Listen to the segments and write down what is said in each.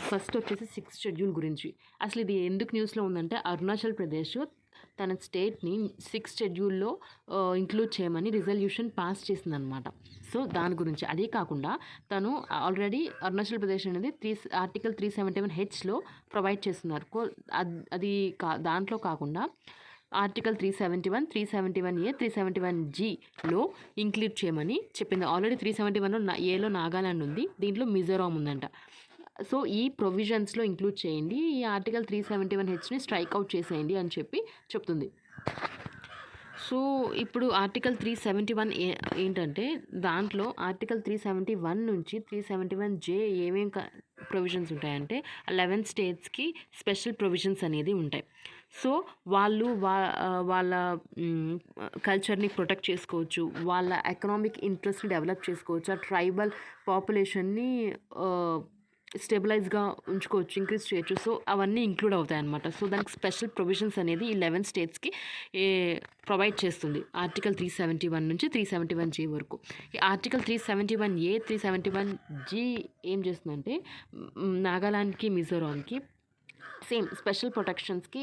First వచ్చేసి 6th schedule గురించి. అసలు ఇది ఎందుకు న్యూస్‌లో ఉందంటే, అరుణాచల్ ప్రదేశ్ తన స్టేట్‌ని 6th షెడ్యూల్‌లో ఇంక్లూడ్ చేయమని రిజల్యూషన్ పాస్ చేసిందనమాట. సో, దాని గురించి. అదే కాకుండా తను ఆల్రెడీ అరుణాచల్ ప్రదేశ్ అనేది ఆర్టికల్ 371 ప్రొవైడ్ చేస్తున్నారు. అది దాంట్లో కాకుండా ఆర్టికల్ 371, 371A, 371Gలో ఇంక్లూడ్ చేయమని చెప్పింది. ఆల్రెడీ 371లో ఏలో నాగాలాండ్ ఉంది. దీంట్లో మిజోరాం ఉందంట. సో, ఈ ప్రొవిజన్స్‌లో ఇంక్లూడ్ చేయండి. ఈ ఆర్టికల్ 371Hని స్ట్రైక్ అవుట్ చేసేయండి అని చెప్తుంది. సో, ఇప్పుడు ఆర్టికల్ 371 ఏంటంటే, దాంట్లో ఆర్టికల్ 371 నుంచి 371J ఏమేం ప్రొవిజన్స్ ఉంటాయంటే, 11 స్టేట్స్‌కి స్పెషల్ ప్రొవిజన్స్ అనేది ఉంటాయి. సో, వాళ్ళు వాళ్ళ కల్చర్‌ని ప్రొటెక్ట్ చేసుకోవచ్చు. వాళ్ళ ఎకనామిక్ ఇంట్రెస్ట్‌ని డెవలప్ చేసుకోవచ్చు. ఆ ట్రైబల్ పాపులేషన్‌ని స్టెబిలైజ్‌గా ఉంచుకోవచ్చు, ఇంక్రీజ్ చేయొచ్చు. సో, అవన్నీ ఇంక్లూడ్ అవుతాయన్నమాట. సో, దానికి స్పెషల్ ప్రొవిజన్స్ అనేది 11 స్టేట్స్‌కి ప్రొవైడ్ చేస్తుంది. ఆర్టికల్ 371 నుంచి 371J వరకు. ఈ ఆర్టికల్ 371A, 371G ఏం చేస్తుందంటే, నాగాలాండ్‌కి, మిజోరాంకి సేమ్ స్పెషల్ ప్రొటెక్షన్స్‌కి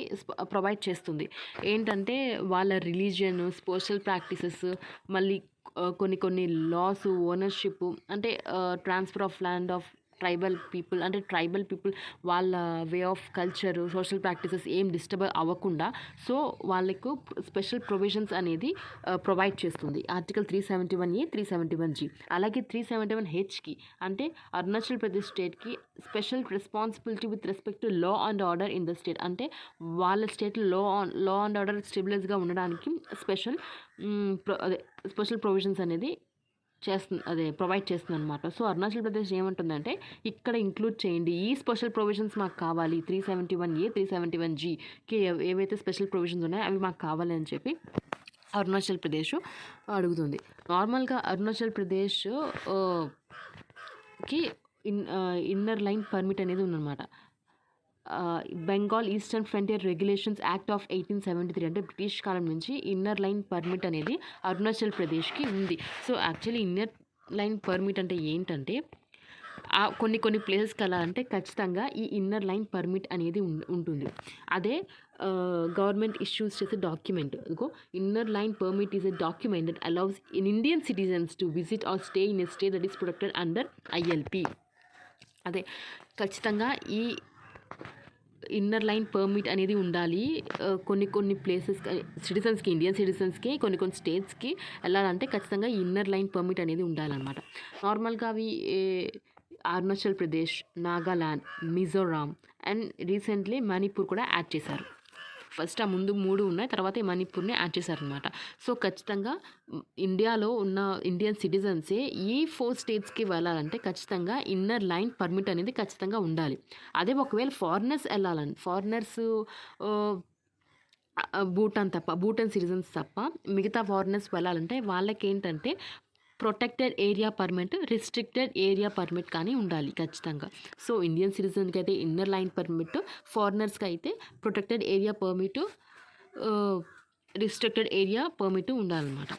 ప్రొవైడ్ చేస్తుంది. ఏంటంటే, వాళ్ళ రిలీజియన్, సోషల్ ప్రాక్టీసెస్, మళ్ళీ కొన్ని లాస్, ఓనర్‌షిప్, అంటే transfer of land of tribal people వాళ్ళ way of culture, social practices ఏం డిస్టర్బ్ అవ్వకుండా, సో, వాళ్ళకు స్పెషల్ ప్రొవిజన్స్ అనేది ప్రొవైడ్ చేస్తుంది ఆర్టికల్ 371A, 371G. అలాగే 371Hకి అంటే అరుణాచల్ ప్రదేశ్ స్టేట్‌కి special responsibility with respect to law and order in the state. అంటే వాళ్ళ స్టేట్లో లా అండ్ ఆర్డర్ స్టెబిలైజ్‌గా ఉండడానికి స్పెషల్ ప్రొవిజన్స్ అనేది ప్రొవైడ్ చేస్తుందనమాట. సో, అరుణాచల్ ప్రదేశ్ ఏమంటుందంటే, ఇక్కడ ఇంక్లూడ్ చేయండి, ఈ స్పెషల్ ప్రొవిజన్స్ మాకు కావాలి, 371A, 371Gకి ఏవైతే స్పెషల్ ప్రొవిజన్స్ ఉన్నాయో అవి మాకు కావాలి అని చెప్పి అరుణాచల్ ప్రదేశ్ అడుగుతుంది. నార్మల్గా అరుణాచల్ ప్రదేశ్ కి ఇన్నర్ లైన్ పర్మిట్ అనేది ఉందన్నమాట. Bengal eastern frontier regulations act of 1873 అంటే బ్రిటిష్ కాలం నుంచి ఇన్నర్ లైన్ పర్మిట్ అనేది అరుణాచల్ ప్రదేశ్కి ఉంది. So, actually inner line permit అంటే ఏంటంటే, కొన్ని ప్లేసెస్కి వెళ్ళాలంటే ఖచ్చితంగా ఈ ఇన్నర్ లైన్ పర్మిట్ అనేది ఉంటుంది. అదే గవర్నమెంట్ ఇష్యూస్ చేసే document. Inner line permit is a document that allows Indian citizens to visit are stay in a state that is protected under ILP. అదే ఖచ్చితంగా ఈ ఇన్నర్ లైన్ పర్మిట్ అనేది ఉండాలి. కొన్ని ప్లేసెస్కి ఇండియన్ సిటిజన్స్కి కొన్ని స్టేట్స్కి వెళ్ళాలంటే ఖచ్చితంగా ఈ ఇన్నర్ లైన్ పర్మిట్ అనేది ఉండాలన్నమాట. నార్మల్గా అవి అరుణాచల్ ప్రదేశ్, నాగాలాండ్, మిజోరాం అండ్ రీసెంట్లీ మణిపూర్ కూడా యాడ్ చేశారు. ఫస్ట్ ఆ ముందు 3 ఉన్నాయి, తర్వాత ఈ మణిపూర్ని యాడ్ చేశారనమాట. సో, ఖచ్చితంగా ఇండియాలో ఉన్న ఇండియన్ సిటిజన్సే ఈ 4 స్టేట్స్కి వెళ్ళాలంటే ఖచ్చితంగా ఇన్నర్ లైన్ పర్మిట్ అనేది ఖచ్చితంగా ఉండాలి. అదే ఒకవేళ ఫారినర్స్ భూటాన్ సిటిజన్స్ తప్ప మిగతా ఫారినర్స్ వెళ్ళాలంటే వాళ్ళకేంటంటే protected area permit, restricted area permit కానీ ఉండాలి ఖచ్చితంగా. సో, ఇండియన్ సిటిజన్కి అయితే ఇన్నర్ లైన్ పర్మిట్, ఫారినర్స్కి అయితే protected area permit, restricted area permit ఉండాలన్నమాట.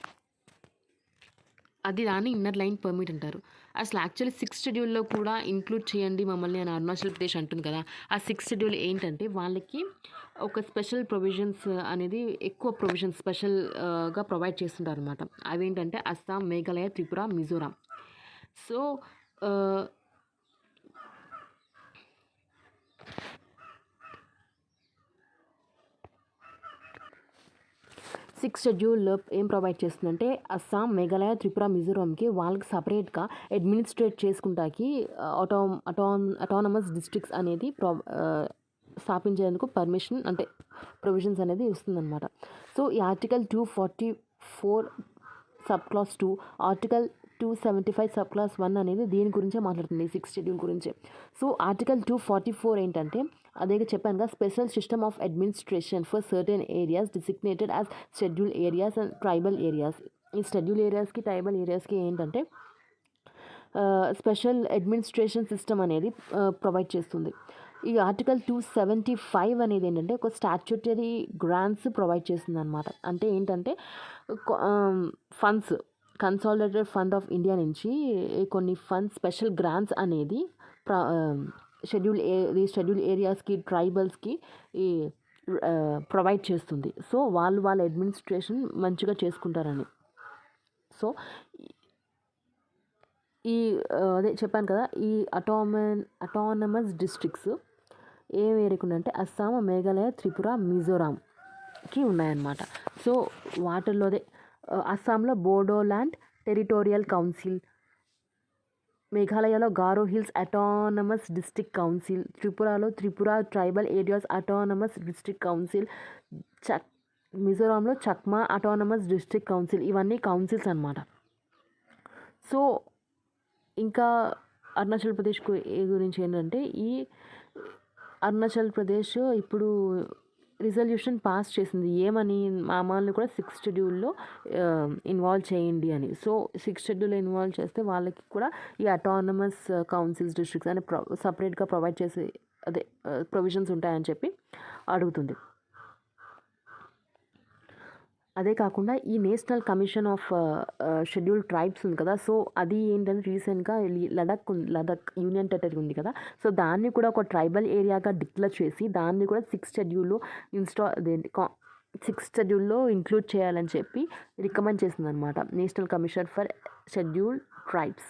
అది దాన్ని ఇన్నర్ లైన్ పర్మిట్ అంటారు. అసలు యాక్చువల్లీ 6th షెడ్యూల్లో కూడా ఇంక్లూడ్ చేయండి మమ్మల్ని అని అరుణాచల్ ప్రదేశ్ అంటుంది కదా. ఆ 6th షెడ్యూల్ ఏంటంటే, వాళ్ళకి ఒక స్పెషల్ ప్రొవిజన్స్ అనేది ఎక్కువ ప్రొవిజన్స్ స్పెషల్గా ప్రొవైడ్ చేస్తుంటారు అనమాట. అవేంటంటే Assam, Meghalaya, Tripura, Mizoram. So, 6th schedule ఏం ప్రొవైడ్ చేస్తుందంటే, అస్సాం, మేఘాలయ, త్రిపుర, మిజోరాంకి వాళ్ళకి సపరేట్గా అడ్మినిస్ట్రేట్ చేసుకుంటాకి అటానమస్ డిస్ట్రిక్ట్స్ అనేది స్థాపించేందుకు పర్మిషన్ అంటే ప్రొవిజన్స్ అనేది ఇస్తుందన్నమాట. సో, ఈ article 244 sub class 2, article 275 sub class 1 అనేది దీని గురించే మాట్లాడుతుంది, 6th షెడ్యూల్ గురించే. సో, ఆర్టికల్ 244 ఏంటంటే, అదే చెప్పాను కదా, special system of administration for certain areas designated as schedule areas and tribal areas. ఈ షెడ్యూల్ ఏరియాస్కి, ట్రైబల్ ఏరియాస్కి ఏంటంటే స్పెషల్ అడ్మినిస్ట్రేషన్ సిస్టమ్ అనేది ప్రొవైడ్ చేస్తుంది. ఈ ఆర్టికల్ 275 అనేది ఏంటంటే ఒక స్టాట్యూటరీ గ్రాంట్స్ ప్రొవైడ్ చేస్తుంది అనమాట. అంటే ఏంటంటే funds, consolidated fund of India నుంచి కొన్ని ఫండ్స్, స్పెషల్ గ్రాంట్స్ అనేది షెడ్యూల్ ఏరియాస్కి ట్రైబల్స్కి ఈ ప్రొవైడ్ చేస్తుంది. సో వాళ్ళ అడ్మినిస్ట్రేషన్ మంచిగా చేసుకుంటారని. సో ఈ అదే చెప్పాను కదా, ఈ అటానమస్ డిస్ట్రిక్ట్స్ ఏ ఏరియాకి ఉన్నాయంటే అస్సాం, మేఘాలయ, త్రిపుర, మిజోరాంకి ఉన్నాయన్నమాట. సో వాటిల్లో అదే అస్సాంలో బోడోల్యాండ్ టెరిటోరియల్ కౌన్సిల్, మేఘాలయలో Garo hills autonomous district council, త్రిపురలో Tripura tribal areas autonomous district council, మిజోరాంలో చక్మా అటానమస్ డిస్ట్రిక్ట్ కౌన్సిల్. ఇవన్నీ కౌన్సిల్స్ అన్నమాట. సో ఇంకా అరుణాచల్ ప్రదేశ్ గురించి ఏంటంటే, ఈ అరుణాచల్ ప్రదేశ్ ఇప్పుడు రిజల్యూషన్ పాస్ చేసింది ఏమని, మమ్మల్ని కూడా 6th షెడ్యూల్లో ఇన్వాల్వ్ చేయండి అని. సో 6th షెడ్యూల్లో ఇన్వాల్వ్ చేస్తే వాళ్ళకి కూడా ఈ అటానమస్ కౌన్సిల్స్ డిస్ట్రిక్ట్స్ అని సపరేట్గా ప్రొవైడ్ చేసే అదే ప్రొవిజన్స్ ఉంటాయని చెప్పి అడుగుతుంది. అదే కాకుండా ఈ national commission of schedule tribes ఉంది కదా, సో అది ఏంటంటే రీసెంట్గా లడక్ యూనియన్ టెరిటరీ ఉంది కదా, సో దాన్ని కూడా ఒక ట్రైబల్ ఏరియాగా డిక్లేర్ చేసి దాన్ని కూడా 6th షెడ్యూల్లో 6th షెడ్యూల్లో ఇంక్లూడ్ చేయాలని చెప్పి రికమెండ్ చేసింది అనమాట national commission for schedule tribes.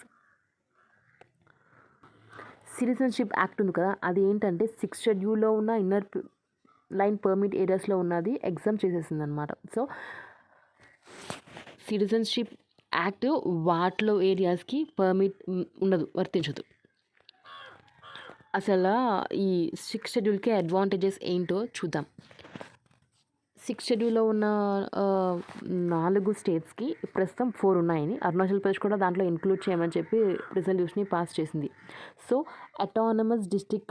Citizenship act ఉంది కదా, అది ఏంటంటే 6th షెడ్యూల్లో ఉన్న ఇన్నర్ లైన్ పర్మిట్ ఏరియాస్లో ఉన్నది ఎగ్జామ్ చేసేసింది అనమాట. సో సిటిజన్షిప్ యాక్ట్ వాటిలో ఏరియాస్కి పర్మిట్ ఉండదు, వర్తించదు. అసలు ఈ 6th షెడ్యూల్కి అడ్వాంటేజెస్ ఏంటో చూద్దాం. 6th షెడ్యూల్లో ఉన్న 4 స్టేట్స్కి ప్రస్తుతం 4 ఉన్నాయని, అరుణాచల్ ప్రదేశ్ కూడా దాంట్లో ఇంక్లూడ్ చేయమని చెప్పి రిజల్యూషన్ని పాస్ చేసింది. సో అటానమస్ డిస్ట్రిక్ట్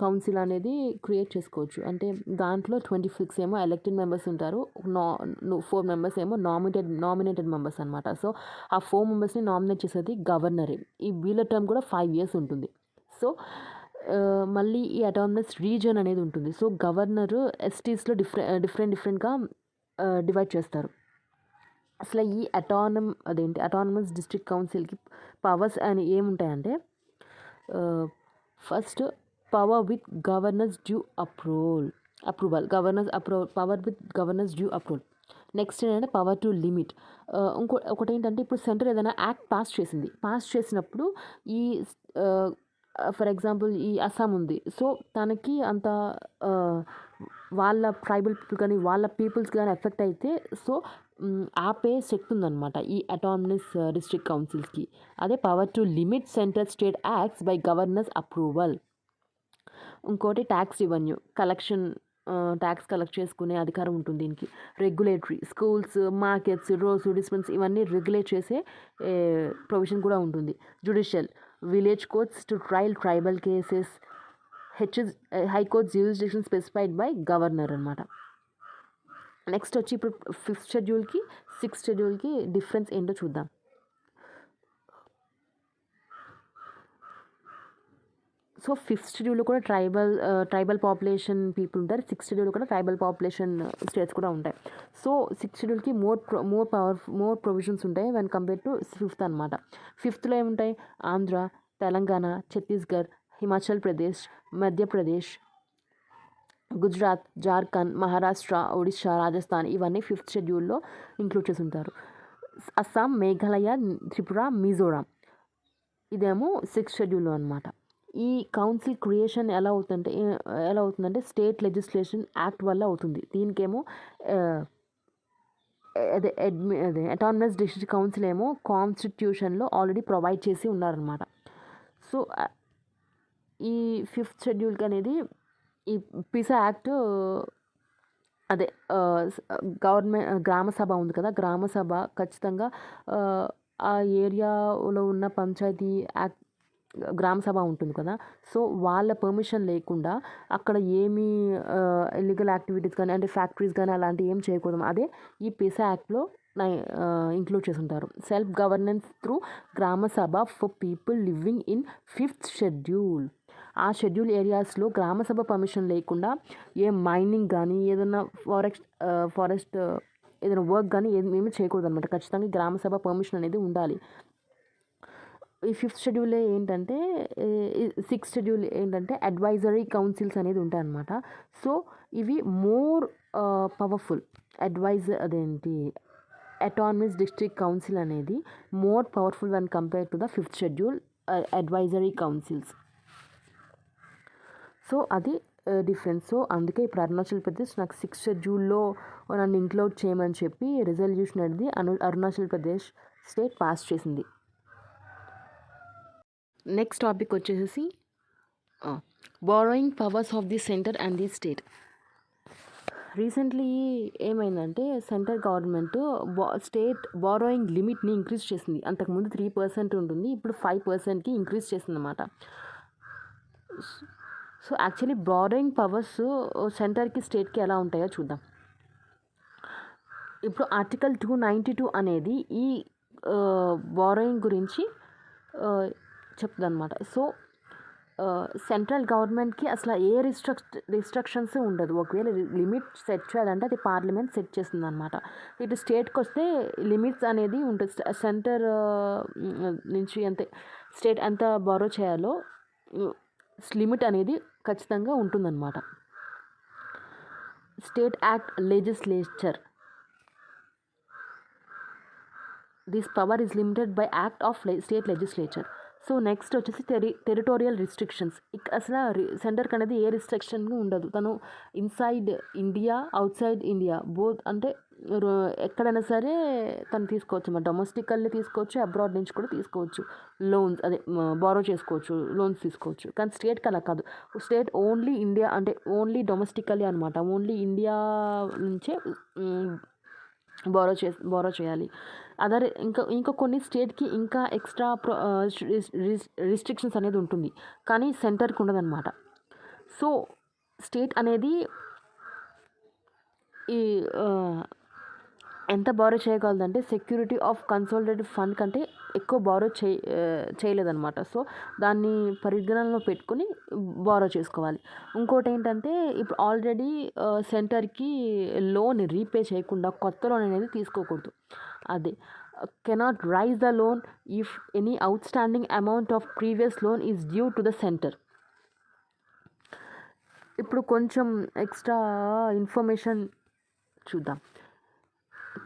కౌన్సిల్ అనేది క్రియేట్ చేసుకోవచ్చు. అంటే దాంట్లో 26 ఏమో ఎలక్టెడ్ మెంబర్స్ ఉంటారు, 4 మెంబర్స్ ఏమో నామినేటెడ్ మెంబర్స్ అనమాట. సో ఆ 4 మెంబర్స్ని నామినేట్ చేసేది గవర్నరే. ఈ వీళ్ళ టర్మ్ కూడా 5 years ఉంటుంది. సో మళ్ళీ ఈ అటానమస్ రీజన్ అనేది ఉంటుంది. సో గవర్నర్ ఎస్టీస్లో డిఫరెంట్గా డివైడ్ చేస్తారు. అసలు ఈ అటానమస్ డిస్ట్రిక్ట్ కౌన్సిల్కి పవర్స్ అని ఏముంటాయంటే, first power with governor's due approval, power with governor's due approval. Next ఏంటంటే పవర్ టు లిమిట్. ఒకటి ఏంటంటే, ఇప్పుడు సెంటర్ ఏదైనా యాక్ట్ పాస్ చేసినప్పుడు ఈ ఫర్ ఎగ్జాంపుల్ ఈ అస్సాం ఉంది, సో తనకి అంత వాళ్ళ ట్రైబల్ పీపుల్ కానీ వాళ్ళ పీపుల్స్ కానీ ఎఫెక్ట్ అయితే సో ఆపే శక్తి ఉందన్నమాట ఈ అటానమస్ డిస్ట్రిక్ట్ కౌన్సిల్స్కి. అదే power to limit central state acts by governor's approval. ఇంకోటి ట్యాక్స్ రెవెన్యూ ట్యాక్స్ కలెక్ట్ చేసుకునే అధికారం ఉంటుంది దీనికి. Regulatory, schools, markets, roads, dispense ఇవన్నీ రెగ్యులేట్ చేసే ప్రొవిజన్ కూడా ఉంటుంది. Judicial, village courts to tribal cases, high courts jurisdiction specified by governor అనమాట. నెక్స్ట్ వచ్చి ఇప్పుడు 5th షెడ్యూల్కి 6th షెడ్యూల్కి డిఫరెన్స్ ఏంటో చూద్దాం. సో 5th షెడ్యూల్లో కూడా ట్రైబల్ పాపులేషన్ పీపుల్ ఉంటారు, 6th షెడ్యూల్లో కూడా ట్రైబల్ పాపులేషన్ స్టేట్స్ కూడా ఉంటాయి. సో 6th షెడ్యూల్కి మోర్ ప్రొవిజన్స్ ఉంటాయి వెన్ కంపేర్ టు 5th అనమాట. 5thలో ఏముంటాయి, ఆంధ్ర, తెలంగాణ, ఛత్తీస్గఢ్, హిమాచల్ ప్రదేశ్, మధ్యప్రదేశ్, గుజరాత్, జార్ఖండ్, మహారాష్ట్ర, ఒడిశా, రాజస్థాన్ ఇవన్నీ 5th షెడ్యూల్లో ఇంక్లూడ్ చేసి ఉంటారు. అస్సాం, మేఘాలయ, త్రిపుర, మిజోరాం ఇదేమో 6th షెడ్యూల్లో అనమాట. ఈ కౌన్సిల్ క్రియేషన్ ఎలా అవుతుందంటే స్టేట్ లెజిస్లేషన్ యాక్ట్ వల్ల అవుతుంది. దీనికేమో అదే అటానమస్ డిస్ట్రిక్ట్ కౌన్సిల్ ఏమో కాన్స్టిట్యూషన్లో ఆల్రెడీ ప్రొవైడ్ చేసి ఉన్నారనమాట. సో ఈ 5th షెడ్యూల్కి అనేది ఈ పిసా యాక్ట్ అదే గవర్నమెంట్ గ్రామసభ ఉంది కదా, గ్రామసభ ఖచ్చితంగా ఆ ఏరియాలో ఉన్న పంచాయతీ యాక్ట్ గ్రామసభ ఉంటుంది కదా, సో వాళ్ళ పర్మిషన్ లేకుండా అక్కడ ఏమీ ఇల్లీగల్ యాక్టివిటీస్ కానీ అంటే ఫ్యాక్టరీస్ కానీ అలాంటివి ఏం చేయకూడదు. అదే ఈ పిసా యాక్ట్లో ఇంక్లూడ్ చేసి ఉంటారు. Self governance through gram sabha for people living in 5th schedule. ఆ షెడ్యూల్ ఏరియాస్లో గ్రామసభ పర్మిషన్ లేకుండా ఏ మైనింగ్ కానీ ఏదైనా ఫారెస్ట్ ఏదైనా వర్క్ కానీ ఏమీ చేయకూడదు అనమాట. ఖచ్చితంగా గ్రామసభ పర్మిషన్ అనేది ఉండాలి. ఈ 5th షెడ్యూల్ ఏంటంటే 6th షెడ్యూల్ ఏంటంటే అడ్వైజరీ కౌన్సిల్స్ అనేది ఉంటాయన్నమాట. సో ఇవి మోర్ పవర్ఫుల్. అదేంటి అటానమస్ డిస్ట్రిక్ట్ కౌన్సిల్ అనేది more powerful one compare to the 5th schedule advisory councils. So అది డిఫరెన్స్. సో అందుకే ఇప్పుడు అరుణాచల్ ప్రదేశ్ నాకు 6th షెడ్యూల్లో నన్ను ఇంక్లూడ్ చేయమని చెప్పి రిజల్యూషన్ అనేది అరుణాచల్ ప్రదేశ్ స్టేట్ పాస్ చేసింది. నెక్స్ట్ టాపిక్ వచ్చేసి borrowing powers of the centre and the state. Recently ఏమైందంటే సెంట్రల్ గవర్నమెంట్ స్టేట్ బారోయింగ్ లిమిట్ని ఇంక్రీజ్ చేసింది. అంతకుముందు 3% ఉంటుంది, ఇప్పుడు 5%కి ఇంక్రీజ్ చేసింది అన్నమాట. సో యాక్చువల్లీ బారోయింగ్ పవర్స్ సెంటర్కి స్టేట్కి ఎలా ఉంటాయో చూద్దాం. ఇప్పుడు ఆర్టికల్ 292 అనేది ఈ బారోయింగ్ గురించి చెప్తుంది అనమాట. సో సెంట్రల్ గవర్నమెంట్కి అసలు ఏ రిస్ట్రిక్షన్స్ ఉండదు. ఒకవేళ లిమిట్ సెట్ చేయాలంటే అది పార్లమెంట్ సెట్ చేస్తుంది అనమాట. ఇటు స్టేట్కి వస్తే లిమిట్స్ అనేది ఉంటుంది. సెంటర్ నుంచి స్టేట్ ఎంత బారో చేయాలో లిమిట్ అనేది ఖచ్చితంగా ఉంటుందన్నమాట. State act legislature, this power is limited by act of state legislature. So next వచ్చేసి టెరిటోరియల్ రిస్ట్రిక్షన్స్. అసలు సెంటర్కి అనేది ఏ రిస్ట్రిక్షన్ ఉండదు. తను inside India, out side India both అంటే ఎక్కడైనా సరే తను తీసుకోవచ్చు. మన డొమెస్టికల్లీ తీసుకోవచ్చు, అబ్రాడ్ నుంచి కూడా తీసుకోవచ్చు. లోన్స్ బారో చేసుకోవచ్చు, లోన్స్ తీసుకోవచ్చు. కానీ స్టేట్కి అలా కాదు. స్టేట్ ఓన్లీ ఇండియా అంటే ఓన్లీ డొమెస్టికల్లీ అనమాట. ఓన్లీ ఇండియా నుంచే బారో చేయాలి. ఇంకా కొన్ని స్టేట్కి ఇంకా ఎక్స్ట్రా రిస్ట్రిక్షన్స్ అనేది ఉంటుంది, కానీ సెంటర్కి ఉండదన్నమాట. సో స్టేట్ అనేది ఈ ఎంత బారో చేయగలదంటే సెక్యూరిటీ ఆఫ్ కన్సాలిడేటెడ్ ఫండ్ కంటే ఎక్కువ బారో చేయలేదన్నమాట. సో దాన్ని పరిగణనలో పెట్టుకుని బారో చేసుకోవాలి. ఇంకోటి ఏంటంటే ఇప్పుడు ఆల్రెడీ సెంటర్కి లోన్ రీపే చేయకుండా కొత్త లోన్ అనేది తీసుకోకూడదు. అదే cannot raise the loan if any outstanding amount of previous loan is due to the centre. ఇప్పుడు కొంచెం ఎక్స్ట్రా ఇన్ఫర్మేషన్ చూద్దాం.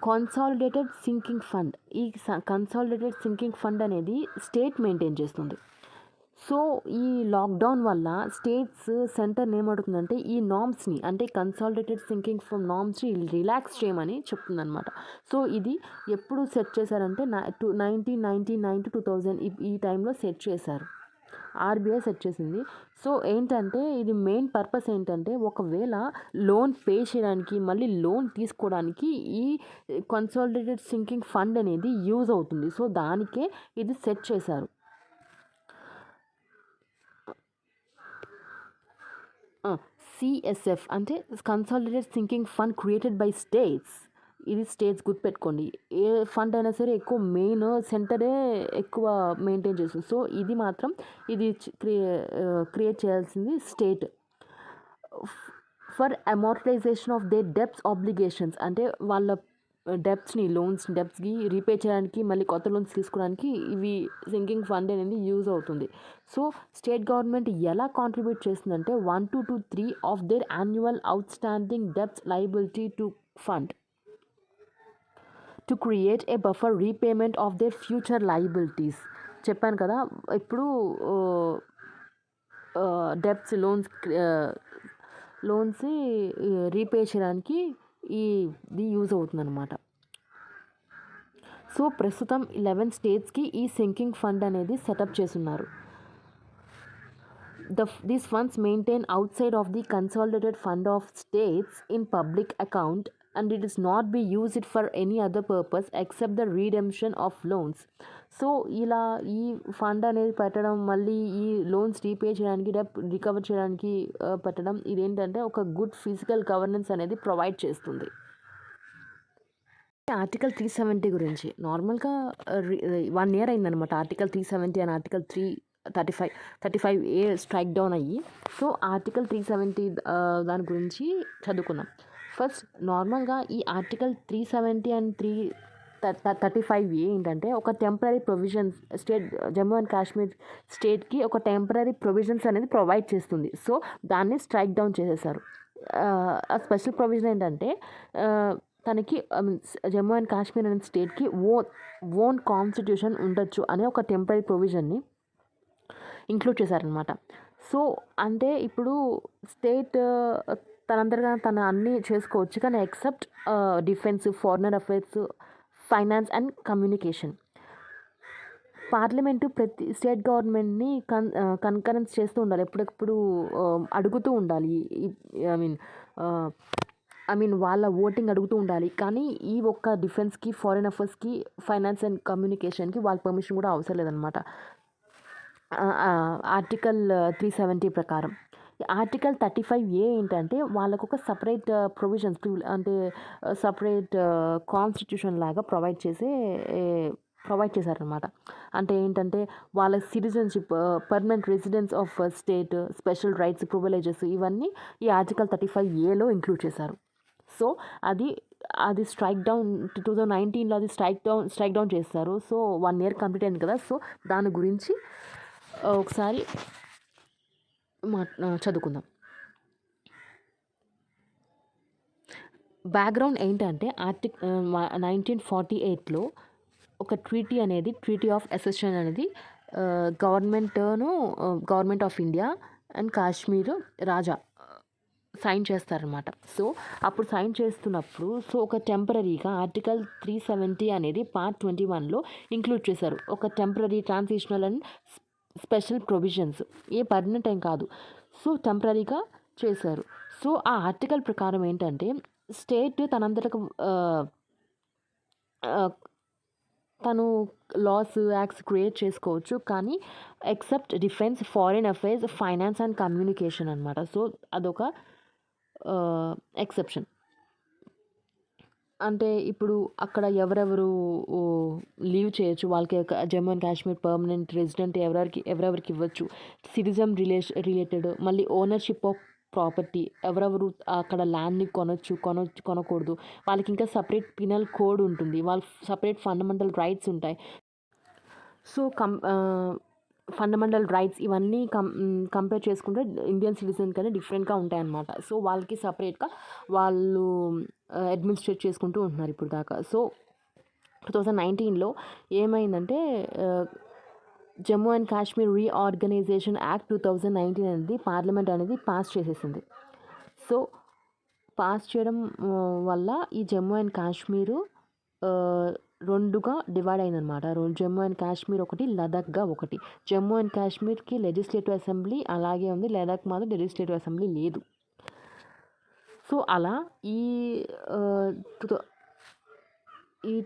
Consolidated sinking fund. ఈ కన్సాలిడేటెడ్ సింకింగ్ ఫండ్ అనేది స్టేట్ మెయింటైన్ చేస్తుంది. సో ఈ లాక్డౌన్ వల్ల స్టేట్స్ సెంటర్ని ఏమడుగుతుందంటే ఈ నామ్స్ని అంటే కన్సాలిడేటెడ్ సింకింగ్ ఫండ్ నామ్స్ని రిలాక్స్ చేయమని చెప్తుందన్నమాట. సో ఇది ఎప్పుడు సెట్ చేశారంటే 1999 to 2000 ఈ టైంలో సెట్ చేశారు. ఆర్బీఐ సెట్ చేసింది. సో ఏంటంటే ఇది మెయిన్ పర్పస్ ఏంటంటే ఒకవేళ లోన్ పే చేయడానికి మళ్ళీ లోన్ తీసుకోవడానికి ఈ కన్సాలిడేటెడ్ సింకింగ్ ఫండ్ అనేది యూజ్ అవుతుంది. సో దానికే ఇది సెట్ చేశారు. సిఎస్ఎఫ్ అంటే consolidated sinking fund created by states. ఇది స్టేట్స్ గుర్తుపెట్టుకోండి. ఏ ఫండ్ అయినా సరే ఎక్కువ మెయిన్ సెంటరే ఎక్కువ మెయింటైన్ చేస్తుంది. సో ఇది మాత్రం ఇది క్రియేట్ చేయాల్సింది state. For amortisation of they debts obligations అంటే వాళ్ళ డెబ్ట్స్కి రీపే చేయడానికి మళ్ళీ కొత్త లోన్స్ తీసుకోవడానికి ఇవి సింకింగ్ ఫండ్ అనేది యూజ్ అవుతుంది. సో స్టేట్ గవర్నమెంట్ ఎలా కాంట్రిబ్యూట్ చేస్తుందంటే 1 to 3 of their annual out standing debts liability to fund to create a buffer repayment of their future liabilities. చెప్పాను కదా ఇప్పుడు డెబ్ట్స్ లోన్స్ రీపే చేయడానికి ఇది యూజ్ అవుతుందన్నమాట. సో ప్రస్తుతం 11 స్టేట్స్కి ఈ సింకింగ్ ఫండ్ అనేది సెటప్ చేస్తున్నారు. These funds maintain outside of the consolidated fund of states in public account and it is not be used for any other purpose except the redemption of loans. So ఇలా ఈ fund అనేది పెట్టడం మళ్ళీ ఈ loans repay చేయడానికి recover చేయడానికి పెట్టడం ఇదేంటంటే ఒక గుడ్ ఫిజికల్ గవర్నెన్స్ అనేది ప్రొవైడ్ చేస్తుంది. ఆర్టికల్ 370 గురించి నార్మల్గా 1 year అయిందనమాట. Article 370 and article 35A strike down అయ్యి. సో ఆర్టికల్ 370 దాని గురించి చదువుకున్నాం. ఫస్ట్ నార్మల్గా ఈ ఆర్టికల్ 370 అండ్ 35A ఏంటంటే ఒక temporary provisions state Jammu and Kashmir స్టేట్కి ఒక టెంపరరీ ప్రొవిజన్స్ అనేది ప్రొవైడ్ చేస్తుంది. సో దాన్ని స్ట్రైక్ డౌన్ చేసేసారు. ఆ స్పెషల్ ప్రొవిజన్ ఏంటంటే తనకి జమ్మూ అండ్ కాశ్మీర్ అనే స్టేట్కి ఓన్ కాన్స్టిట్యూషన్ ఉండొచ్చు అనే ఒక టెంపరరీ ప్రొవిజన్ని ఇంక్లూడ్ చేశారనమాట. సో అంటే ఇప్పుడు స్టేట్ తనంతటగా తను అన్నీ చేసుకోవచ్చు, కానీ except defence, foreigner affairs, finance and communication. Parliament ప్రతి స్టేట్ గవర్నమెంట్ని కన్కరెన్స్ చేస్తూ ఉండాలి, ఎప్పుడెప్పుడు అడుగుతూ ఉండాలి. ఐ మీన్ వాళ్ళ ఓటింగ్ అడుగుతూ ఉండాలి. కానీ ఈ ఒక్క డిఫెన్స్కి, ఫారిన్ అఫైర్స్కి, ఫైనాన్స్ అండ్ కమ్యూనికేషన్కి వాళ్ళ పర్మిషన్ కూడా అవసరం లేదనమాట. ఆర్టికల్ 370 ప్రకారం. ఆర్టికల్ 35A ఏంటంటే వాళ్ళకు ఒక సపరేట్ ప్రొవిజన్స్ అంటే సపరేట్ కాన్స్టిట్యూషన్ లాగా ప్రొవైడ్ చేశారనమాట. అంటే ఏంటంటే వాళ్ళ citizenship, permanent residence of state, special rights, privileges ఇవన్నీ ఈ ఆర్టికల్ 35Aలో ఇంక్లూడ్ చేశారు. సో అది స్ట్రైక్ డౌన్ 2019లో అది స్ట్రైక్ డౌన్ చేస్తారు. సో 1 year కంప్లీట్ అయింది కదా. సో దాని గురించి ఒకసారి చదువుకుందాం. బ్యాక్గ్రౌండ్ ఏంటంటే 1948లో ఒక ట్రీటీ అనేది, ట్రీటీ ఆఫ్ అసెషన్ అనేది government of India and Kashmir raja sign చేస్తారనమాట. సో అప్పుడు సైన్ చేస్తున్నప్పుడు ఒక టెంపరరీగా ఆర్టికల్ 370 అనేది పార్ట్ 21లో ఇంక్లూడ్ చేశారు. ఒక temporary, transitional and special provisions, permanent ఏం కాదు. సో టెంపరరీగా చేశారు. సో ఆ ఆర్టికల్ ప్రకారం ఏంటంటే స్టేట్ తనంతటకు తను లాస్, యాక్ట్స్ క్రియేట్ చేసుకోవచ్చు, కానీ except defence, foreign affairs, finance and communication అనమాట. సో అదొక ఎక్సెప్షన్. అంటే ఇప్పుడు అక్కడ ఎవరెవరు లీవ్ చేయొచ్చు, వాళ్ళకి Jammu and Kashmir permanent resident ఎవరెవరికి ఇవ్వచ్చు, సిటిజన్ రిలేటెడ్, మళ్ళీ ఓనర్షిప్ ఆఫ్ ప్రాపర్టీ, ఎవరెవరు అక్కడ ల్యాండ్ని కొనకూడదు, వాళ్ళకి ఇంకా సపరేట్ పీనల్ కోడ్ ఉంటుంది, వాళ్ళకి సపరేట్ ఫండమెంటల్ రైట్స్ ఉంటాయి. సో ఫండమెంటల్ రైట్స్ ఇవన్నీ కంపేర్ చేసుకుంటే ఇండియన్ సిటిజన్ కన్నా డిఫరెంట్గా ఉంటాయి అన్నమాట. సో వాళ్ళకి సపరేట్గా వాళ్ళు అడ్మినిస్ట్రేట్ చేసుకుంటూ ఉంటున్నారు ఇప్పుడు దాకా. సో 2019లో ఏమైందంటే Jammu and Kashmir reorganisation act 2019 అనేది పార్లమెంట్ అనేది పాస్ చేసేసింది. సో పాస్ చేయడం వల్ల ఈ జమ్మూ అండ్ కాశ్మీరు రెండుగా డివైడ్ అయిందనమాట. జమ్మూ అండ్ కాశ్మీర్ ఒకటి, లదాఖ్గా ఒకటి. జమ్మూ అండ్ కాశ్మీర్కి లెజిస్లేటివ్ అసెంబ్లీ అలాగే ఉంది, లదాఖ్ మాత్రం లెజిస్లేటివ్ అసెంబ్లీ లేదు. సో అలా ఈ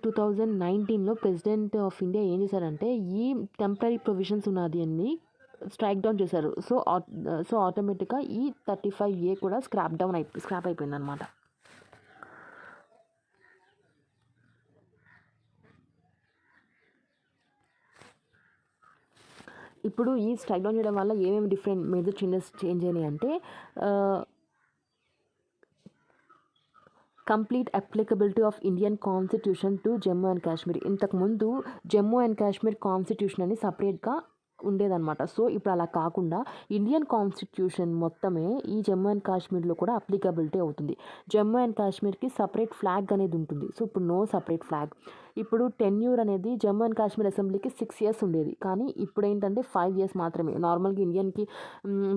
2019లో ప్రెసిడెంట్ ఆఫ్ ఇండియా ఏం చేశారంటే ఈ టెంపరరీ ప్రొవిజన్స్ ఉన్నది అన్ని స్ట్రైక్ డౌన్ చేశారు. సో ఆటోమేటిక్గా ఈ 35A కూడా స్క్రాప్ అయిపోయింది అనమాట. ఇప్పుడు ఈ స్ట్రైక్ డౌన్ చేయడం వల్ల ఏమేమి మేజర్ చేంజెస్ అయినాయి అంటే complete applicability of Indian constitution to Jammu and Kashmir. ఇంతకుముందు జమ్మూ అండ్ కాశ్మీర్ కాన్స్టిట్యూషన్ అని సపరేట్గా ఉండేదన్నమాట. సో ఇప్పుడు అలా కాకుండా ఇండియన్ కాన్స్టిట్యూషన్ మొత్తమే ఈ జమ్మూ అండ్ కాశ్మీర్లో కూడా అప్లికబిలిటీ అవుతుంది. జమ్మూ అండ్ కాశ్మీర్కి సపరేట్ ఫ్లాగ్ అనేది ఉంటుంది. సో ఇప్పుడు నో సపరేట్ ఫ్లాగ్. ఇప్పుడు టెన్యూర్ అనేది జమ్మూ అండ్ కాశ్మీర్ అసెంబ్లీకి 6 years ఉండేది, కానీ ఇప్పుడు ఏంటంటే 5 years మాత్రమే. నార్మల్గా ఇండియన్కి,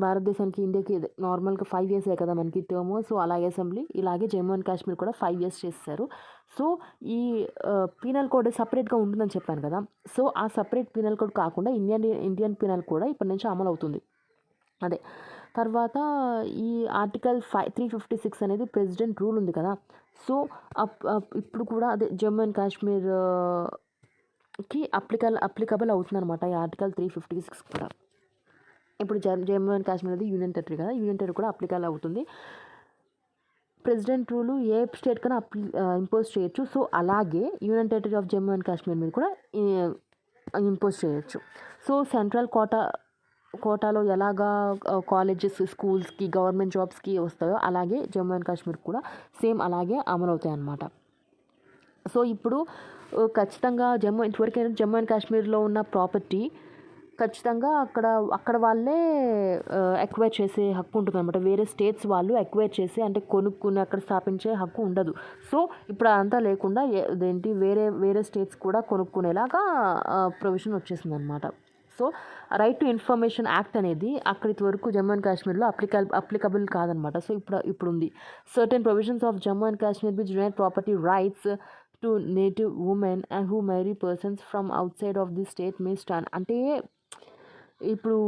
భారతదేశానికి, ఇండియాకి నార్మల్గా 5 years కదా మనకి టర్మ్. సో అలాగే అసెంబ్లీ ఇలాగే జమ్మూ అండ్ కాశ్మీర్ కూడా 5 years చేస్తారు. సో ఈ పీనల్ కోడ్ సపరేట్గా ఉంటుందని చెప్పాను కదా. సో ఆ సపరేట్ పీనల్ కోడ్ కాకుండా ఇండియన్ పీనల్ కూడా ఇప్పటి నుంచి అమలు అవుతుంది. అదే తర్వాత ఈ ఆర్టికల్ 356 అనేది ప్రెసిడెంట్ రూల్ ఉంది కదా. సో ఇప్పుడు కూడా అదే జమ్మూ అండ్ కాశ్మీర్కి అప్లికబుల్ అవుతుంది అనమాట ఈ ఆర్టికల్ 356 కూడా. ఇప్పుడు జమ్మూ అండ్ కాశ్మీర్ అనేది యూనియన్ టెరిటరీ కదా, యూనియన్ టెరిటరీ కూడా అప్లికబుల్ అవుతుంది. ప్రెసిడెంట్ రూలు ఏ స్టేట్ కన్నా ఇంపోజ్ చేయొచ్చు. సో అలాగే union territory of Jammu and Kashmir మీద కూడా ఇంపోజ్ చేయొచ్చు. సో సెంట్రల్ కోటాలో ఎలాగా కాలేజెస్, స్కూల్స్కి, గవర్నమెంట్ జాబ్స్కి వస్తాయో అలాగే జమ్మూ అండ్ కాశ్మీర్ కూడా సేమ్ అలాగే అమలు అవుతాయి అన్నమాట. సో ఇప్పుడు ఖచ్చితంగా ఇంతవరకైనా జమ్మూ అండ్ కాశ్మీర్లో ఉన్న ప్రాపర్టీ ఖచ్చితంగా అక్కడ వాళ్ళే ఎక్వైర్ చేసే హక్కు ఉంటుందన్నమాట. వేరే స్టేట్స్ వాళ్ళు ఎక్వైర్ చేసి అంటే కొనుక్కుని అక్కడ స్థాపించే హక్కు ఉండదు. సో ఇప్పుడు అదంతా లేకుండా వేరే స్టేట్స్ కూడా కొనుక్కునేలాగా ప్రొవిజన్ వచ్చేసిందనమాట. So right to information act అనేది అక్కడి వరకు జమ్మూ అండ్ కాశ్మీర్లో అప్లికబుల్ కాదనమాట. సో ఇప్పుడు ఉంది. Certain provisions of Jammu and Kashmir which deny property rights to native women and who marry persons from outside of the state may stand. అంటే ఇప్పుడు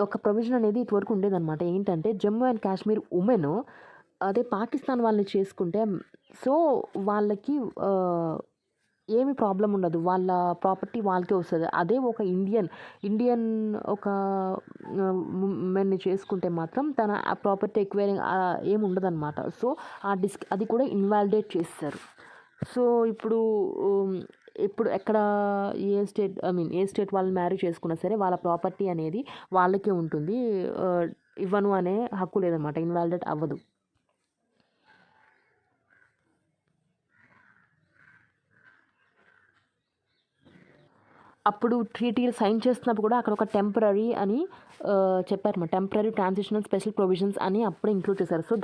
ఒక ప్రొవిజన్ అనేది ఇటువరకు ఉండేదన్నమాట. ఏంటంటే జమ్మూ అండ్ కాశ్మీర్ ఉమెన్ అదే పాకిస్తాన్ వాళ్ళని చేసుకుంటే సో వాళ్ళకి ఏమి ప్రాబ్లం ఉండదు. వాళ్ళ ప్రాపర్టీ వాళ్ళకే వస్తుంది. అదే ఒక ఇండియన్ ఒక ఉమెన్ని చేసుకుంటే మాత్రం తన ఆ ప్రాపర్టీ ఎక్వైరింగ్ ఏమి ఉండదన్నమాట. సో అది కూడా ఇన్వాలిడేట్ చేస్తారు. సో ఇప్పుడు ఎక్కడ ఏ స్టేట్ వాళ్ళని మ్యారీ చేసుకున్నా సరే వాళ్ళ ప్రాపర్టీ అనేది వాళ్ళకే ఉంటుంది. ఇవ్వను అనే హక్కు లేదనమాట. ఇన్వాలిడేట్ అవ్వదు. అప్పుడు ట్రీటీలు సైన్ చేస్తున్నప్పుడు కూడా అక్కడ ఒక టెంపరరీ అని చెప్పారన్నమాట. టెంపరరీ ట్రాన్సిషనల్ స్పెషల్ ప్రొవిజన్స్ అని అప్పుడే ఇంక్లూడ్ చేశారు. సో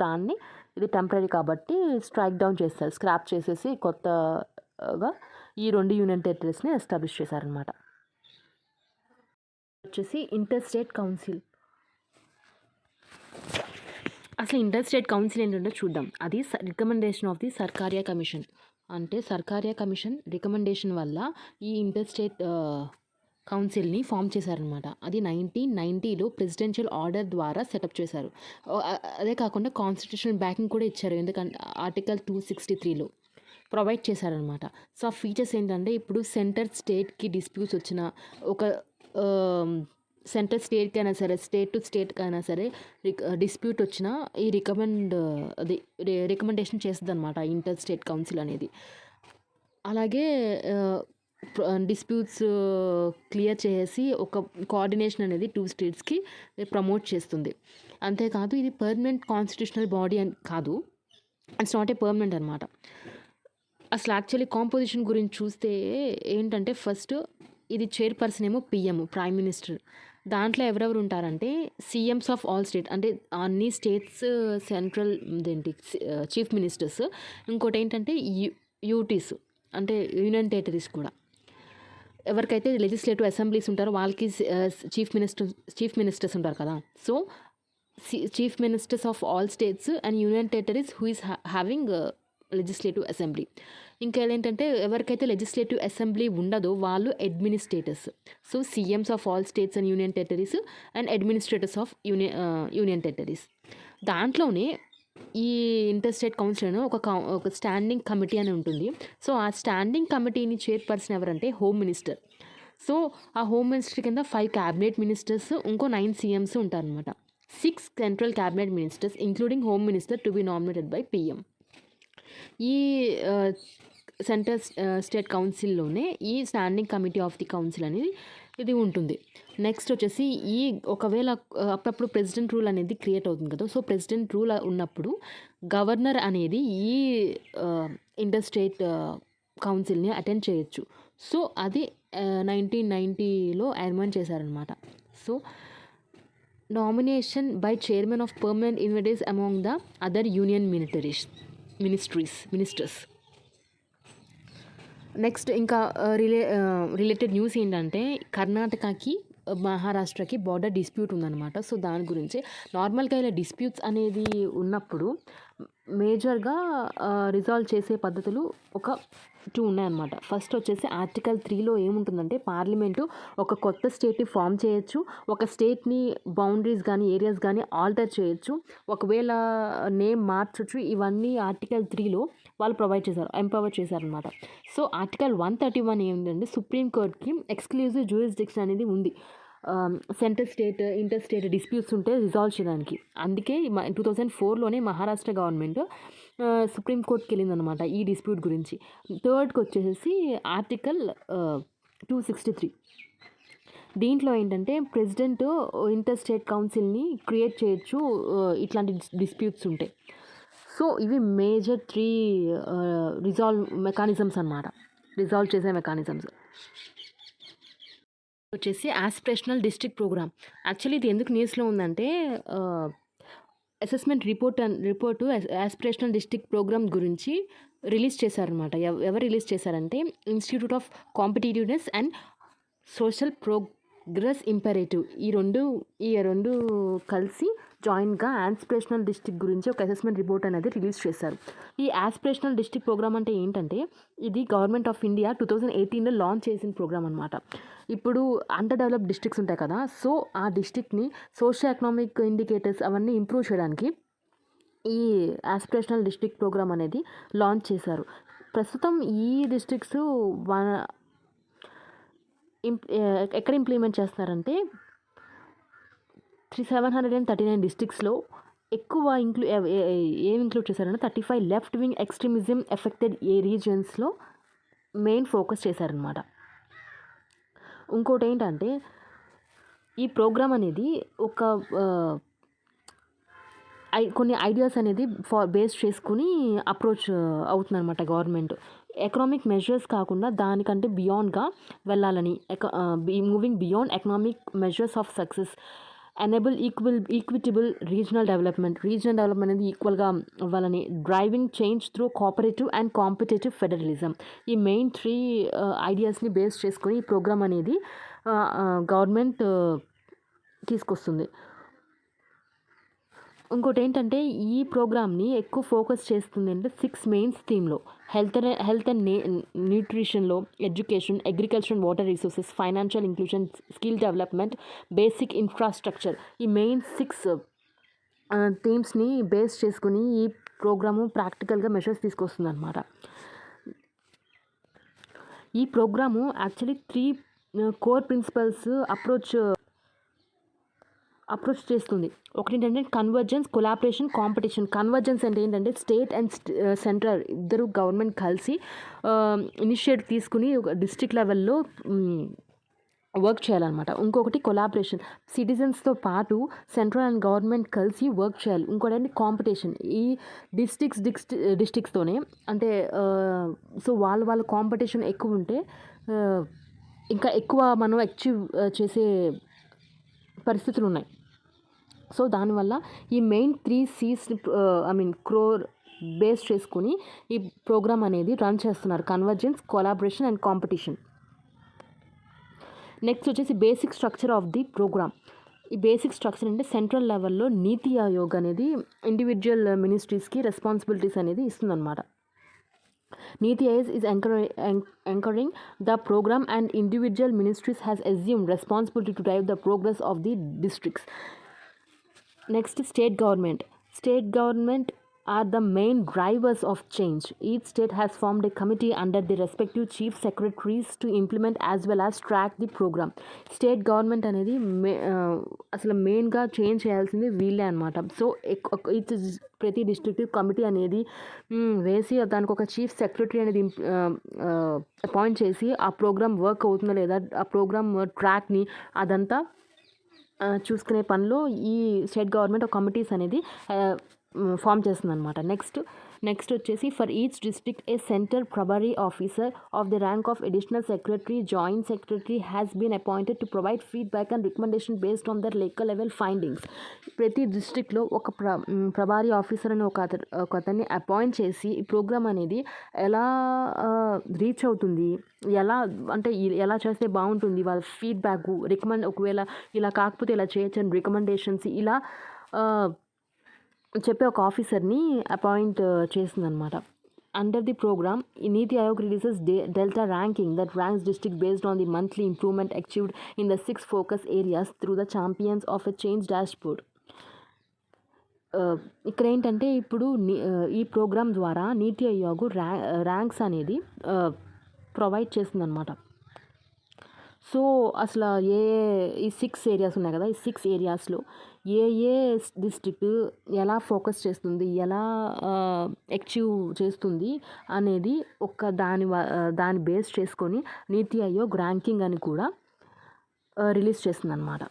ఇది టెంపరరీ కాబట్టి స్ట్రైక్ డౌన్ చేస్తారు. స్క్రాప్ చేసేసి కొత్తగా ఈ 2 యూనియన్ టెరిటరీస్ని ఎస్టాబ్లిష్ చేశారనమాట. వచ్చేసి ఇంటర్ స్టేట్ కౌన్సిల్. అసలు ఇంటర్ స్టేట్ కౌన్సిల్ ఏంటంటే చూద్దాం. అది recommendation of the Sarkaria commission. అంటే సర్కారియా కమిషన్ రికమెండేషన్ వల్ల ఈ ఇంటర్ స్టేట్ కౌన్సిల్ని ఫామ్ చేశారనమాట. అది 1990లో ప్రెసిడెన్షియల్ ఆర్డర్ ద్వారా సెటప్ చేశారు. అదే కాకుండా కాన్స్టిట్యూషనల్ బ్యాకింగ్ కూడా ఇచ్చారు. ఎందుకంటే ఆర్టికల్ 263లో ప్రొవైడ్ చేశారనమాట. సో ఆ ఫీచర్స్ ఏంటంటే ఇప్పుడు సెంటర్ స్టేట్కి డిస్ప్యూట్స్ వచ్చిన ఒక సెంటర్ స్టేట్కి అయినా సరే స్టేట్ టు స్టేట్కి అయినా సరే డిస్ప్యూట్ వచ్చినా ఈ రికమెండేషన్ చేస్తుంది అనమాట ఇంటర్ స్టేట్ కౌన్సిల్ అనేది. అలాగే డిస్ప్యూట్స్ క్లియర్ చేసి ఒక కోఆర్డినేషన్ అనేది 2 స్టేట్స్కి ప్రమోట్ చేస్తుంది. అంతేకాదు ఇది పర్మనెంట్ కాన్స్టిట్యూషనల్ బాడీ అని కాదు. ఇట్స్ నాట్ ఏ పర్మనెంట్ అనమాట. అసలు యాక్చువల్లీ కాంపోజిషన్ గురించి చూస్తే ఏంటంటే ఫస్ట్ ఇది చైర్పర్సన్ ఏమో పిఎం ప్రైమ్ మినిస్టర్. దాంట్లో ఎవరెవరు ఉంటారంటే సీఎంస్ ఆఫ్ ఆల్ స్టేట్ అంటే అన్ని స్టేట్స్ సెంట్రల్ చీఫ్ మినిస్టర్స్. ఇంకోటి ఏంటంటే యూటీస్ అంటే యూనియన్ టెరిటరీస్ కూడా. ఎవరికైతే లెజిస్లేటివ్ అసెంబ్లీస్ ఉంటారో వాళ్ళకి చీఫ్ మినిస్టర్స్ ఉంటారు కదా. So chief ministers of all states and union territories who is having legislative assembly. ఇంకా ఏంటంటే ఎవరికైతే లెజిస్లేటివ్ అసెంబ్లీ ఉండదో వాళ్ళు administrators. So CMs of all states and union territories and administrators of union territories. దాంట్లోనే ఈ inter state council ఒక standing committee అని ఉంటుంది. సో ఆ స్టాండింగ్ కమిటీని చైర్పర్సన్ ఎవరంటే హోమ్ మినిస్టర్. సో ఆ హోమ్ మినిస్టర్ కింద 5 క్యాబినెట్ మినిస్టర్స్ ఇంకో 9 సీఎంస్ ఉంటారనమాట. 6 central cabinet ministers including home minister to be nominated by PM. ఈ సెంట్రల్ స్టేట్ కౌన్సిల్లోనే ఈ standing committee of the council అనేది ఇది ఉంటుంది. నెక్స్ట్ వచ్చేసి ఒకవేళ అప్పుడప్పుడు ప్రెసిడెంట్ రూల్ అనేది క్రియేట్ అవుతుంది కదా. సో ప్రెసిడెంట్ రూల్ ఉన్నప్పుడు గవర్నర్ అనేది ఈ ఇంటర్ స్టేట్ కౌన్సిల్ని అటెండ్ చేయొచ్చు. సో అది 1990లో అమెండ్ చేశారనమాట. So nomination by chairman of permanent invitees among the other union ministers. Next ఇంకా రిలేటెడ్ న్యూస్ ఏంటంటే కర్ణాటకకి మహారాష్ట్రకి బార్డర్ డిస్ప్యూట్ ఉందన్నమాట. సో దాని గురించి నార్మల్గా ఇలా డిస్ప్యూట్స్ అనేది ఉన్నప్పుడు మేజర్గా రిజాల్వ్ చేసే పద్ధతులు ఒక 2 ఉన్నాయన్నమాట. ఫస్ట్ వచ్చేసి ఆర్టికల్ 3లో ఏముంటుందంటే పార్లమెంటు ఒక కొత్త స్టేట్ని ఫామ్ చేయొచ్చు. ఒక స్టేట్ని బౌండరీస్ కానీ ఏరియాస్ కానీ ఆల్టర్ చేయొచ్చు. ఒకవేళ నేమ్ మార్చొచ్చు. ఇవన్నీ ఆర్టికల్ 3లో వాళ్ళు ఎంపవర్ చేశారనమాట. సో ఆర్టికల్ 131 ఏంటంటే సుప్రీంకోర్టుకి ఎక్స్క్లూజివ్ జ్యూరిస్డిక్షన్ అనేది ఉంది centre state inter state disputes ఉంటే రిజాల్వ్ చేయడానికి. అందుకే 2004లోనే మహారాష్ట్ర గవర్నమెంట్ సుప్రీంకోర్టుకి వెళ్ళిందనమాట ఈ డిస్ప్యూట్ గురించి. థర్డ్కి వచ్చేసి ఆర్టికల్ 263. దీంట్లో ఏంటంటే ప్రెసిడెంట్ ఇంటర్ స్టేట్ కౌన్సిల్ని క్రియేట్ చేయొచ్చు ఇట్లాంటి డిస్ప్యూట్స్ ఉంటే. సో ఇవి మేజర్ 3 రిజాల్వ్ చేసే మెకానిజమ్స్. వచ్చేసి యాస్పిరేషనల్ డిస్ట్రిక్ట్ ప్రోగ్రామ్. యాక్చువల్లీ ఇది ఎందుకు న్యూస్లో ఉందంటే assessment report aspirational district programme గురించి రిలీజ్ చేశారనమాట. ఎవరు రిలీజ్ చేశారంటే Institute of Competitiveness and Social Progress Imperative. ఈ రెండు కలిసి జాయింట్గా యాస్పిరేషనల్ డిస్ట్రిక్ట్ గురించి ఒక అసెస్మెంట్ రిపోర్ట్ అనేది రిలీజ్ చేశారు. ఈ యాస్పిరేషనల్ డిస్ట్రిక్ట్ ప్రోగ్రామ్ అంటే ఏంటంటే ఇది గవర్నమెంట్ ఆఫ్ ఇండియా 2018లో లాంచ్ చేసిన ప్రోగ్రామ్ అనమాట. ఇప్పుడు అండర్ డెవలప్డ్ డిస్ట్రిక్ట్స్ ఉంటాయి కదా, సో ఆ డిస్ట్రిక్ట్ని సోషల్ ఎకనామిక్ ఇండికేటర్స్ అవన్నీ ఇంప్రూవ్ చేయడానికి ఈ యాస్పిరేషనల్ డిస్ట్రిక్ట్ ప్రోగ్రామ్ అనేది లాంచ్ చేశారు. ప్రస్తుతం ఈ డిస్ట్రిక్ట్స్ ఎక్కడ ఇంప్లిమెంట్ చేస్తున్నారంటే 739 డిస్ట్రిక్ట్స్లో ఎక్కువ ఏం ఇంక్లూడ్ చేశారంటే 35 లెఫ్ట్ వింగ్ ఎక్స్ట్రీమిజం ఎఫెక్టెడ్ రీజియన్స్లో మెయిన్ ఫోకస్ చేశారనమాట. ఇంకోటి ఏంటంటే ఈ ప్రోగ్రామ్ అనేది ఒక కొన్ని ఐడియాస్ అనేది బేస్ చేసుకుని అప్రోచ్ అవుతుందన్నమాట గవర్నమెంట్. ఎకనామిక్ మెజర్స్ కాకుండా దానికంటే బియాండ్గా వెళ్ళాలని, moving beyond economic measures of success, enable equitable regional development అనేది ఈక్వల్గా అవ్వాలని, driving change through cooperative and competitive federalism. ఈ మెయిన్ 3 ఐడియాస్ని బేస్ చేసుకొని ఈ ప్రోగ్రామ్ అనేది గవర్నమెంట్ తీసుకొస్తుంది. ఇంకోటి ఏంటంటే ఈ ప్రోగ్రామ్ని ఎక్కువ ఫోకస్ చేస్తుంది అంటే 6 మెయిన్స్ థీమ్లో హెల్త్ అండ్ న్యూట్రిషన్లో, education, agriculture and water resources, financial inclusion, skill development, basic infrastructure. ఈ మెయిన్ 6 థీమ్స్ని బేస్ చేసుకుని ఈ ప్రోగ్రాము ప్రాక్టికల్గా మెషర్స్ తీసుకొస్తుంది అనమాట. ఈ programme actually 3 core principles approach చేస్తుంది. ఒకటి ఏంటంటే కన్వర్జెన్స్, కొలాబరేషన్, కాంపిటీషన్. కన్వర్జెన్స్ అంటే ఏంటంటే స్టేట్ అండ్ సెంట్రల్ ఇద్దరు గవర్నమెంట్ కలిసి ఇనిషియేటివ్ తీసుకుని ఒక డిస్ట్రిక్ట్ లెవెల్లో వర్క్ చేయాలన్నమాట. ఇంకొకటి కొలాబరేషన్, సిటిజన్స్తో పాటు సెంట్రల్ అండ్ గవర్నమెంట్ కలిసి వర్క్ చేయాలి. ఇంకోటి అంటే కాంపిటీషన్, ఈ డిస్ట్రిక్ట్స్తోనే అంటే సో వాళ్ళ కాంపిటీషన్ ఎక్కువ ఉంటే ఇంకా ఎక్కువ మనం అచీవ్ చేసే పరిస్థితులు ఉన్నాయి. సో దానివల్ల ఈ మెయిన్ 3 C's క్రోర్ బేస్ చేసుకుని ఈ ప్రోగ్రామ్ అనేది రన్ చేస్తున్నారు. Convergence, collaboration and competition. Next వచ్చేసి basic structure of the programme. ఈ బేసిక్ స్ట్రక్చర్ అంటే సెంట్రల్ లెవెల్లో నీతి ఆయోగ్ అనేది ఇండివిజువల్ మినిస్ట్రీస్కి రెస్పాన్సిబిలిటీస్ అనేది ఇస్తుందన్నమాట. Niti Aayog is anchoring the program and individual ministries has assumed responsibility to drive the progress of the districts. Next, state government. State government are the main drivers of change. Each state has formed a committee under the respective chief secretaries to implement as well as track the program. State government అనేది అసలు మెయిన్గా change చేయాల్సింది వీళ్ళే అనమాట. So ప్రతి district committee అనేది వేసి దానికి ఒక చీఫ్ సెక్రటరీ అనేది అపాయింట్ చేసి ఆ ప్రోగ్రామ్ వర్క్ అవుతుందా లేదా, ఆ ప్రోగ్రామ్ ట్రాక్ని అదంతా చూసుకునే పనిలో ఈ స్టేట్ గవర్నమెంట్ కమిటీస్ అనేది ఫామ్ చేస్తుంది అనమాట. నెక్స్ట్ వచ్చేసి for each district a centre prabhari officer of the rank of additional secretary, joint secretary has been appointed to provide feedback and recommendation based on their local level findings. ప్రతి డిస్ట్రిక్ట్లో ఒక ప్రభారీ officer అని ఒక అతన్ని appoint చేసి ఈ programme అనేది ఎలా రీచ్ అవుతుంది, ఎలా చేస్తే బాగుంటుంది, వాళ్ళ ఫీడ్బ్యాక్ ఒకవేళ ఇలా కాకపోతే ఇలా చేయొచ్చు అని రికమెండేషన్స్ ఇలా చెప్పే ఒక ఆఫీసర్ని అపాయింట్ చేసిందనమాట. Under the program, Niti Aayog releases Delta ranking that ranks district based on the monthly improvement achieved in the 6 focus areas through the Champions of a Change dashboard. ఇక్కడ ఏంటంటే ఇప్పుడు ఈ ప్రోగ్రామ్ ద్వారా నీతి ఆయోగ్ ర్యాంక్స్ అనేది provide చేస్తుందన్నమాట. So అసలు ఈ 6 areas ఉన్నాయి కదా, ఈ 6 ఏరియాస్లో ఏ డిస్ట్రిక్ట్ ఎలా ఫోకస్ చేస్తుంది, ఎలా అచీవ్ చేస్తుంది అనేది దాని బేస్ చేసుకొని నీతి ఆయోగ్ ర్యాంకింగ్ అని కూడా రిలీజ్ చేస్తుంది అన్నమాట.